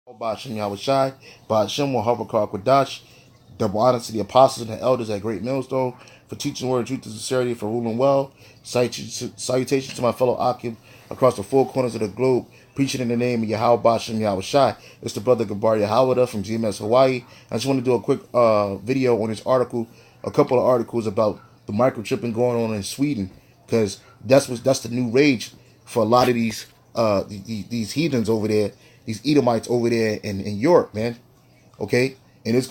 Yahawadah, Ba'ashem Quadash. Double honor to the apostles and the elders at Great Millstone for teaching the word of truth and sincerity, for ruling well. Salutations to my fellow Akim across the four corners of the globe, preaching in the name of Yahawadah. It's the brother Yahawadah from Gmshawaii. I just want to do a quick video on this article, a couple of articles about the microchipping going on in Sweden, because that's the new rage for a lot of these heathens over there, these Edomites over there in Europe, man. Okay, and this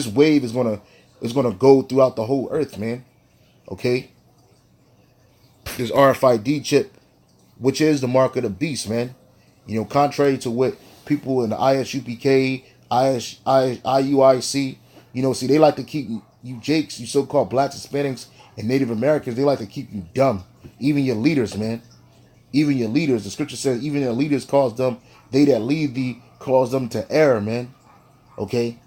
wave is gonna go throughout the whole earth, man. Okay, this RFID chip, which is the mark of the beast, man. You know, contrary to what people in the ISUPK, IUIC, you know, see, they like to keep you Jakes, you so-called blacks, Hispanics, and Native Americans, they like to keep you dumb. Even your leaders, man. Even your leaders. The scripture says, even your leaders cause them, they that lead thee cause them to err, man. Okay?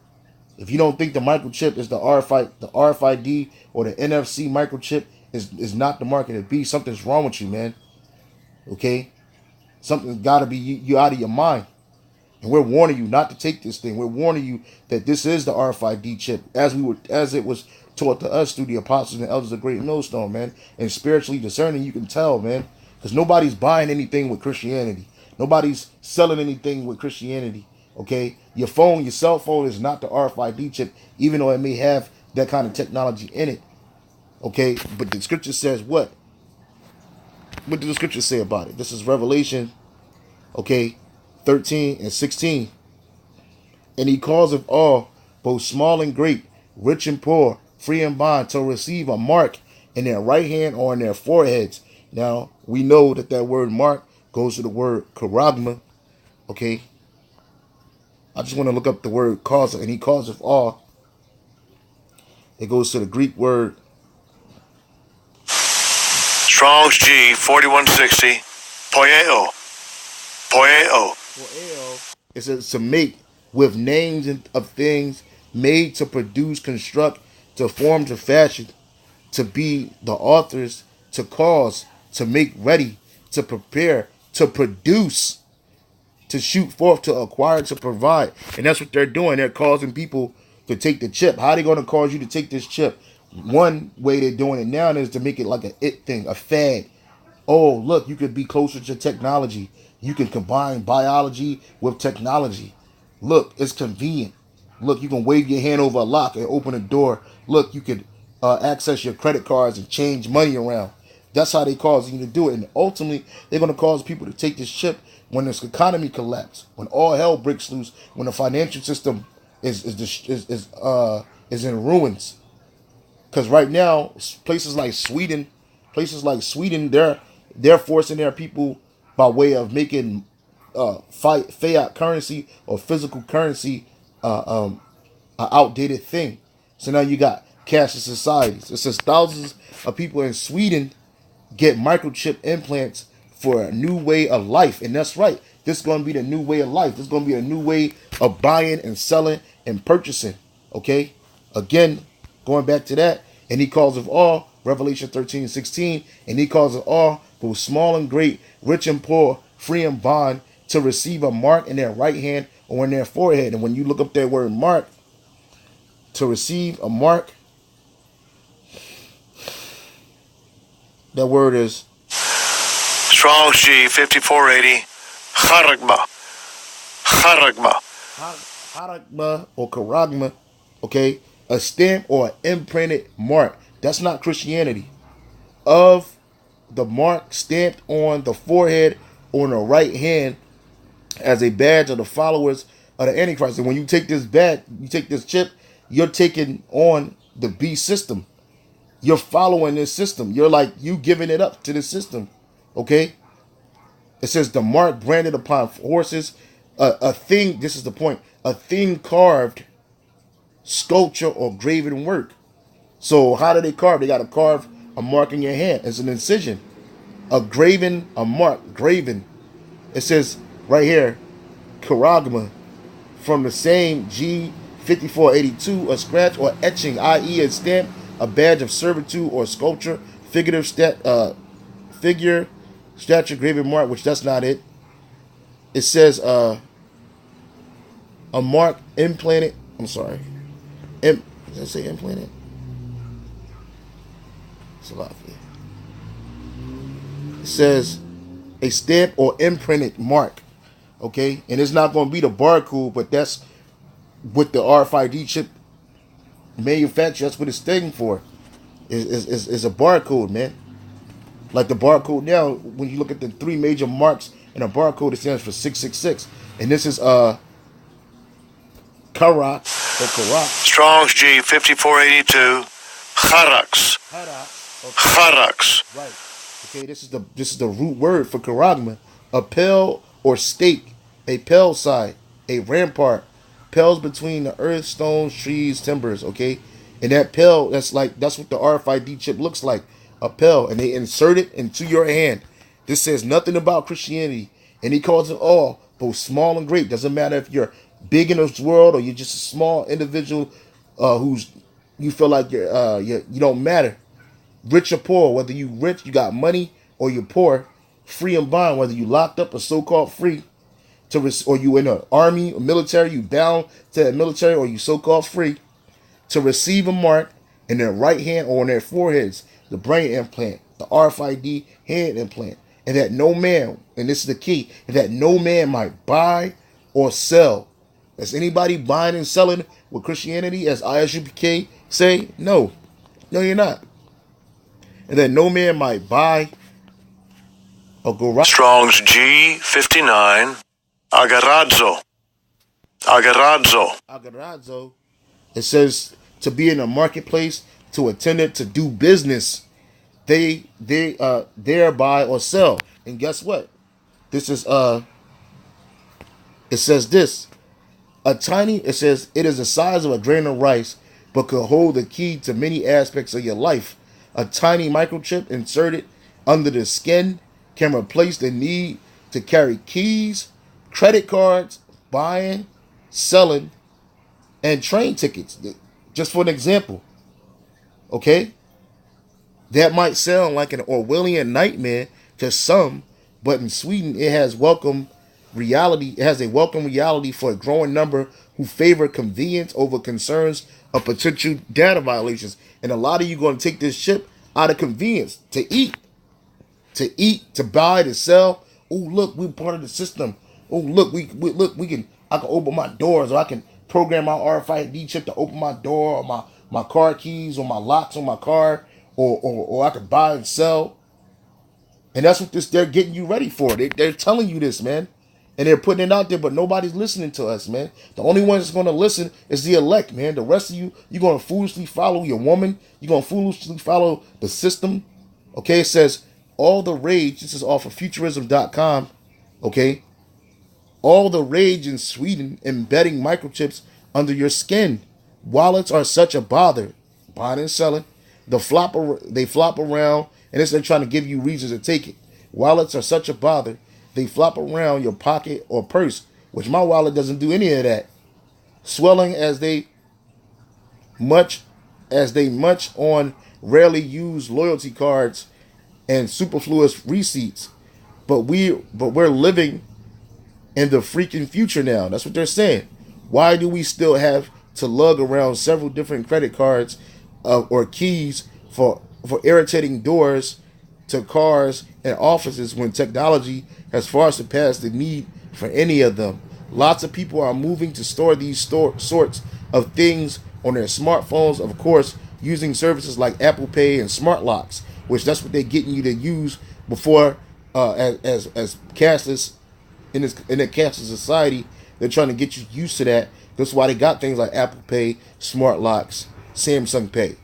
If you don't think the microchip is the RFID or the NFC microchip is not the mark of the beast, something's wrong with you, man. Okay? Something's got to be you out of your mind. And we're warning you not to take this thing. We're warning you that this is the RFID chip, as it was taught to us through the apostles and elders of Great Millstone, man. And spiritually discerning, you can tell, man, because nobody's buying anything with Christianity. Nobody's selling anything with Christianity. Okay, your phone, your cell phone is not the RFID chip, even though it may have that kind of technology in it. Okay, but the scripture says what? What did the scripture say about it? This is Revelation, okay, 13 and 16. And he calls of all, both small and great, rich and poor, free and bond, to receive a mark in their right hand or in their foreheads. Now, we know that word mark goes to the word charagma, okay? I just want to look up the word cause, and he calls of all. It goes to the Greek word Strong's G 4160 poieo. It says to make, with names of things made, to produce, construct, to form, to fashion, to be the authors, to cause, to make ready, to prepare, to produce, to shoot forth, to acquire, to provide. And that's what they're doing. They're causing people to take the chip. How are they going to cause you to take this chip? One way they're doing it now is to make it like a it thing, a fad. Oh, look, you could be closer to technology. You can combine biology with technology. Look, it's convenient. Look, you can wave your hand over a lock and open a door. Look, you could access your credit cards and change money around. That's how they cause you to do it. And ultimately, they're going to cause people to take this chip when this economy collapses, when all hell breaks loose, when the financial system is in ruins. Because right now, places like Sweden, they're forcing their people by way of making fiat currency or physical currency an outdated thing. So now you got cashless societies. It says thousands of people in Sweden get microchip implants for a new way of life. And that's right. This is going to be the new way of life. This is going to be a new way of buying and selling and purchasing. Okay? Again, going back to that. And he calls of all, Revelation 13 and 16, and he calls of all, both small and great, rich and poor, free and bond, to receive a mark in their right hand or in their forehead. And when you look up that word mark, to receive a mark, that word is Strong's G 5480 charagma or charagma, okay? A stamp or an imprinted mark. That's not Christianity. Of the mark stamped on the forehead or on the right hand as a badge of the followers of the Antichrist. And when you take this badge, you take this chip, you're taking on the beast system. You're following this system. You're like, you giving it up to the system. Okay? It says the mark branded upon horses, a thing, this is the point, a thing carved, sculpture, or graven work. So how do they carve? They got to carve a mark in your hand. It's an incision. A graven, a mark, graven. It says right here, charagma, from the same G5482, a scratch or etching, i.e. a stamp, a badge of servitude or sculpture, figure, stature, graven mark, which that's not it. It says A mark implanted. I'm sorry. Did I say implanted? Salafi. It says a stamp or imprinted mark. Okay, and it's not going to be the barcode, but that's what the RFID chip manufacturer. That's what it's standing for. Is a barcode, man. Like the barcode now, when you look at the three major marks in a barcode, it stands for 666, and this is Karak or Karak. Strong's G 5482. Charax. Charax. Right. Okay, this is the root word for charagma. A pale or stake, a pale side, a rampart, pales between the earth, stones, trees, timbers. Okay, and that pale, that's what the RFID chip looks like, a pale, and they insert it into your hand. This says nothing about Christianity, and he calls it all, both small and great. Doesn't matter if you're big in this world or you're just a small individual who's you feel like you don't matter. Rich or poor, whether you rich, you got money, or you're poor, free and bond, whether you locked up or so-called free, or you in an army or military, you bound to the military, or you so-called free, to receive a mark in their right hand or on their foreheads, the brain implant, the RFID hand implant, and that no man, and this is the key, and that no man might buy or sell. Is anybody buying and selling with Christianity, as ISUPK say? No. No, you're not. And that no man might buy or go right. Strong's G 59. Agarazzo. Agarazzo. It says to be in a marketplace, to attend it, to do business. They thereby or sell. And guess what? This is it says this. It says it is the size of a grain of rice, but could hold the key to many aspects of your life. A tiny microchip inserted under the skin can replace the need to carry keys, credit cards, buying, selling, and train tickets. Just for an example. Okay? That might sound like an Orwellian nightmare to some, but in Sweden it has welcome reality. It has a welcome reality for a growing number who favor convenience over concerns of potential data violations. And a lot of you going to take this chip out of convenience to eat, to buy, to sell. Oh, look, we're part of the system. Oh, look, we can. I can open my doors, or I can program my RFID chip to open my door, or my car keys, or my locks on my car, or I can buy and sell. And that's what they're getting you ready for. They're telling you this, man. And they're putting it out there, but nobody's listening to us, man. The only one that's going to listen is the elect, man. The rest of you, you're going to foolishly follow your woman. You're going to foolishly follow the system. Okay, it says, all the rage, this is off of futurism.com, okay? All the rage in Sweden embedding microchips under your skin. Wallets are such a bother. Buying and selling. They flop around, and they're trying to give you reasons to take it. Wallets are such a bother. They flop around your pocket or purse, which my wallet doesn't do any of that. Swelling as they much on rarely used loyalty cards and superfluous receipts. But we're living in the freaking future now. That's what they're saying. Why do we still have to lug around several different credit cards or keys for irritating doors to cars and offices when technology has far surpassed the need for any of them? Lots of people are moving to store these sorts of things on their smartphones, of course, using services like Apple Pay and smart locks, which that's what they're getting you to use before as cashless in a cashless society. They're trying to get you used to that. That's why they got things like Apple Pay, smart locks, Samsung Pay.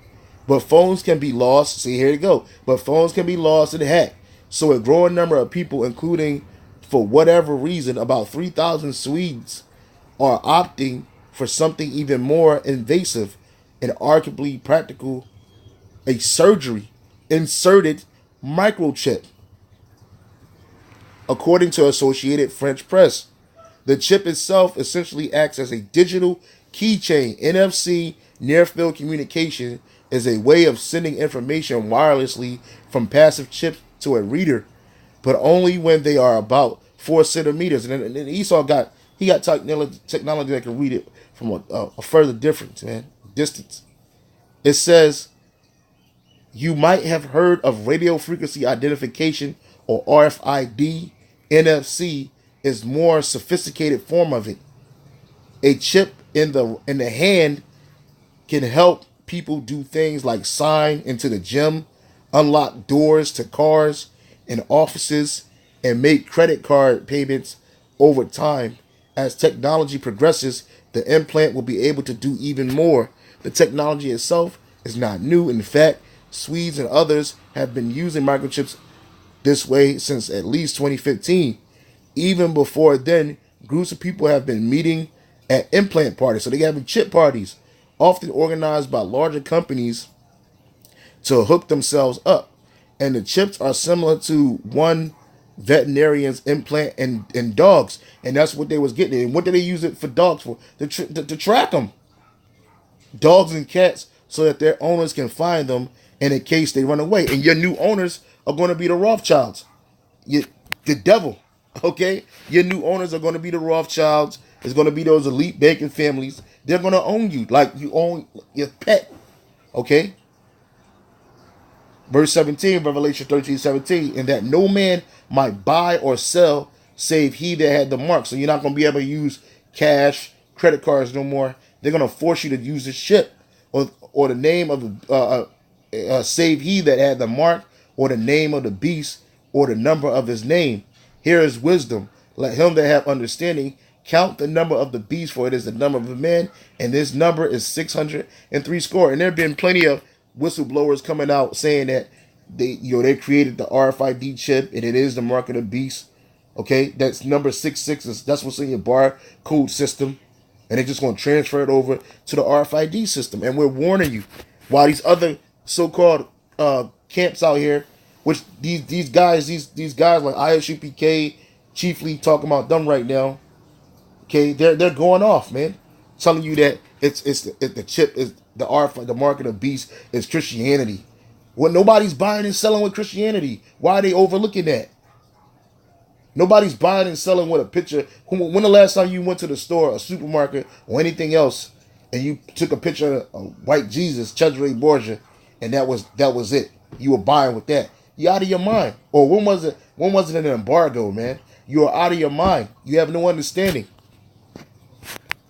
But phones can be lost. See, here you go. But phones can be lost and hacked. So a growing number of people, including, for whatever reason, about 3,000 Swedes, are opting for something even more invasive and arguably practical, a surgery inserted microchip. According to Associated French Press, the chip itself essentially acts as a digital keychain. NFC, near-field communication, is a way of sending information wirelessly from passive chips to a reader, but only when they are about 4 centimeters. And then Esau got He got technology that can read it from a further distance. It says, you might have heard of radio frequency identification, or RFID. NFC is more sophisticated form of it. A chip in the hand can help people do things like sign into the gym, unlock doors to cars and offices, and make credit card payments over time. As technology progresses, the implant will be able to do even more. The technology itself is not new. In fact, Swedes and others have been using microchips this way since at least 2015. Even before then, groups of people have been meeting at implant parties. So they have chip parties, often organized by larger companies to hook themselves up. And the chips are similar to one veterinarian's implant in dogs. And that's what they was getting. And what do they use it for dogs for? To track them. Dogs and cats, so that their owners can find them in case they run away. And your new owners are going to be the Rothschilds. The devil. Okay? Your new owners are going to be the Rothschilds. It's going to be those elite banking families. They're going to own you like you own your pet. Okay? Verse 17, Revelation 13:17, and that no man might buy or sell save he that had the mark. So you're not going to be able to use cash, credit cards no more. They're going to force you to use this chip or the name of the save he that had the mark, or the name of the beast, or the number of his name. Here is wisdom. Let him that have understanding count the number of the beast, for it is the number of a man, and this number is 603 score. And there have been plenty of whistleblowers coming out saying that they created the RFID chip, and it is the mark of the beast. Okay, that's number 66. That's what's in your barcode system, and they're just going to transfer it over to the RFID system. And we're warning you, while these other so-called camps out here, which these guys like ISUPK chiefly talking about them right now. Okay, they're going off, man, telling you that it's the chip is the mark of the beast is Christianity. Well, nobody's buying and selling with Christianity. Why are they overlooking that? Nobody's buying and selling with a picture. When the last time you went to the store, a supermarket, or anything else, and you took a picture of white Jesus, Cesare Borgia, and that was it? You were buying with that. You out of your mind. Or when was it? When was it an embargo, man? You are out of your mind. You have no understanding.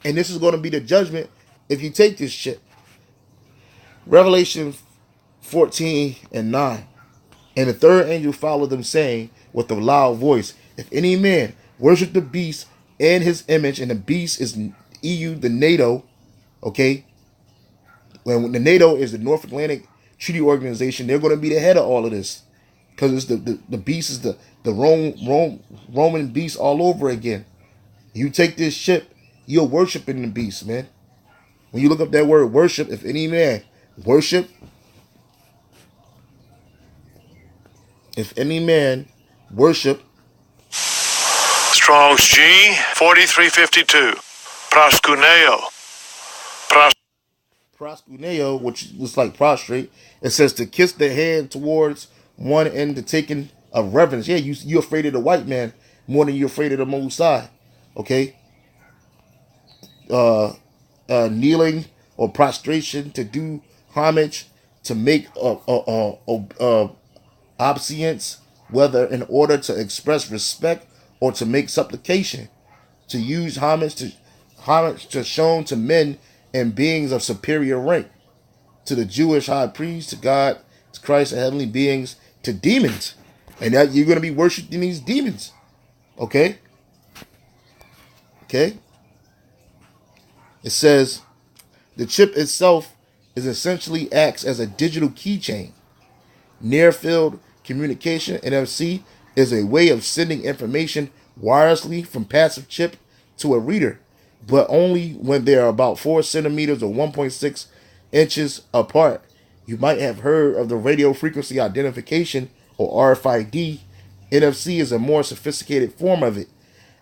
And this is going to be the judgment if you take this shit. Revelation 14:9. And the third angel followed them, saying with a loud voice, if any man worship the beast and his image, and the beast is EU, the NATO, okay? When the NATO is the North Atlantic Treaty Organization, they're going to be the head of all of this. Because it's the beast is the Roman beast all over again. You take this ship, you're worshiping the beast, man. When you look up that word worship, if any man worship, if any man worship. Strong's G 4352. Proskuneo. Proskuneo, which was like prostrate. It says to kiss the hand towards one and the taking of reverence. Yeah, you're afraid of the white man more than you're afraid of the Most High. Okay? Kneeling or prostration, to do homage, to make obeisance, whether in order to express respect or to make supplication, to use homage to shown to men and beings of superior rank, to the Jewish high priest, to God, to Christ, and heavenly beings, to demons. And that you're going to be worshiping these demons. Okay? Okay? It says the chip itself is essentially acts as a digital keychain. Near field communication, NFC, is a way of sending information wirelessly from passive chip to a reader, but only when they are about 4 centimeters or 1.6 inches apart. You might have heard of the radio frequency identification, or RFID. NFC is a more sophisticated form of it.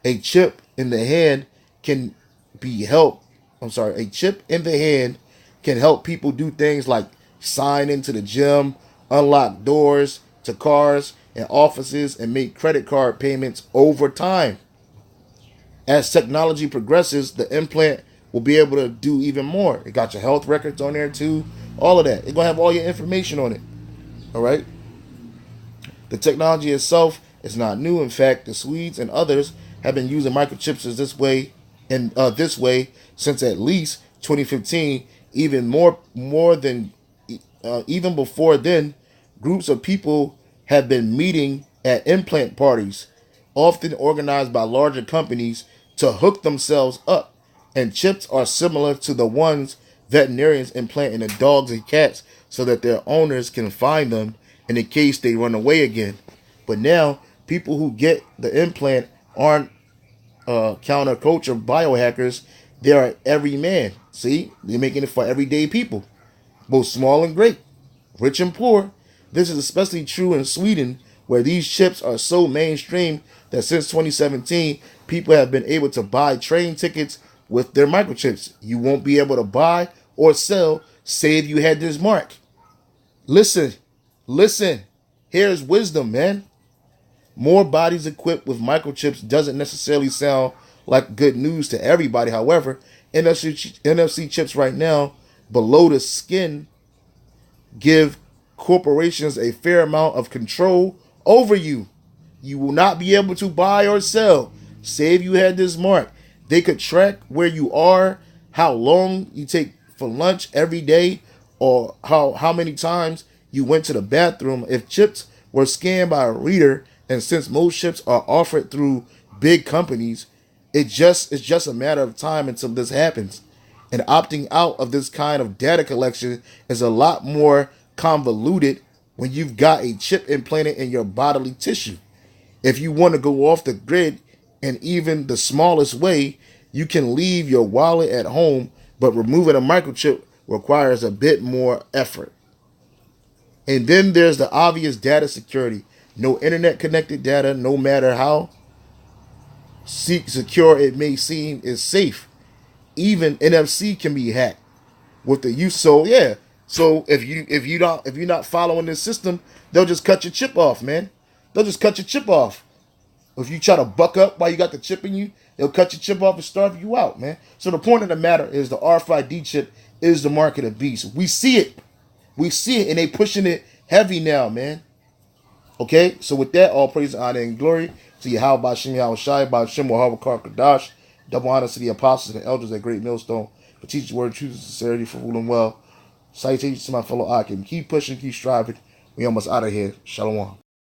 A chip in the hand can a chip in the hand can help people do things like sign into the gym, unlock doors to cars and offices, and make credit card payments over time. As technology progresses, the implant will be able to do even more. It got your health records on there too, all of that. It's gonna have all your information on it. All right. The technology itself is not new. In fact, the Swedes and others have been using microchips as this way since at least 2015. Even before then, groups of people have been meeting at implant parties, often organized by larger companies, to hook themselves up. And chips are similar to the ones veterinarians implant in the dogs and cats so that their owners can find them in the case they run away again. But now, people who get the implant aren't counterculture biohackers. They are every man. See, they're making it for everyday people, both small and great, rich and poor. This is especially true in Sweden, where these chips are so mainstream that since 2017, people have been able to buy train tickets with their microchips. You won't be able to buy or sell, say if you had this mark. Listen, listen. Here's wisdom, man. More bodies equipped with microchips doesn't necessarily sound like good news to everybody. However, NFC chips right now below the skin give corporations a fair amount of control over you. You will not be able to buy or sell. Say if you had this mark, they could track where you are, how long you take for lunch every day, or how many times you went to the bathroom. If chips were scanned by a reader, and since most chips are offered through big companies, it's just a matter of time until this happens. And opting out of this kind of data collection is a lot more convoluted when you've got a chip implanted in your bodily tissue. If you want to go off the grid in even the smallest way, you can leave your wallet at home, but removing a microchip requires a bit more effort. And then there's the obvious data security. No internet connected data, no matter how secure it may seem, is safe. Even NFC can be hacked with the use. So yeah. So if you're not following this system, they'll just cut your chip off, man. They'll just cut your chip off. If you try to buck up while you got the chip in you, they'll cut your chip off and starve you out, man. So the point of the matter is the RFID chip is the mark of the beast. We see it. We see it, and they pushing it heavy now, man. Okay, so with that, all praise, honor, and glory to Yahawadah, Yahawadah, by Shem, Wahavakar, Kadash. Double honor to the apostles and elders at Great Millstone for teaching word, truth, and sincerity, for ruling well. Salutations to my fellow Akim. Keep pushing, keep striving. We almost out of here. Shalom.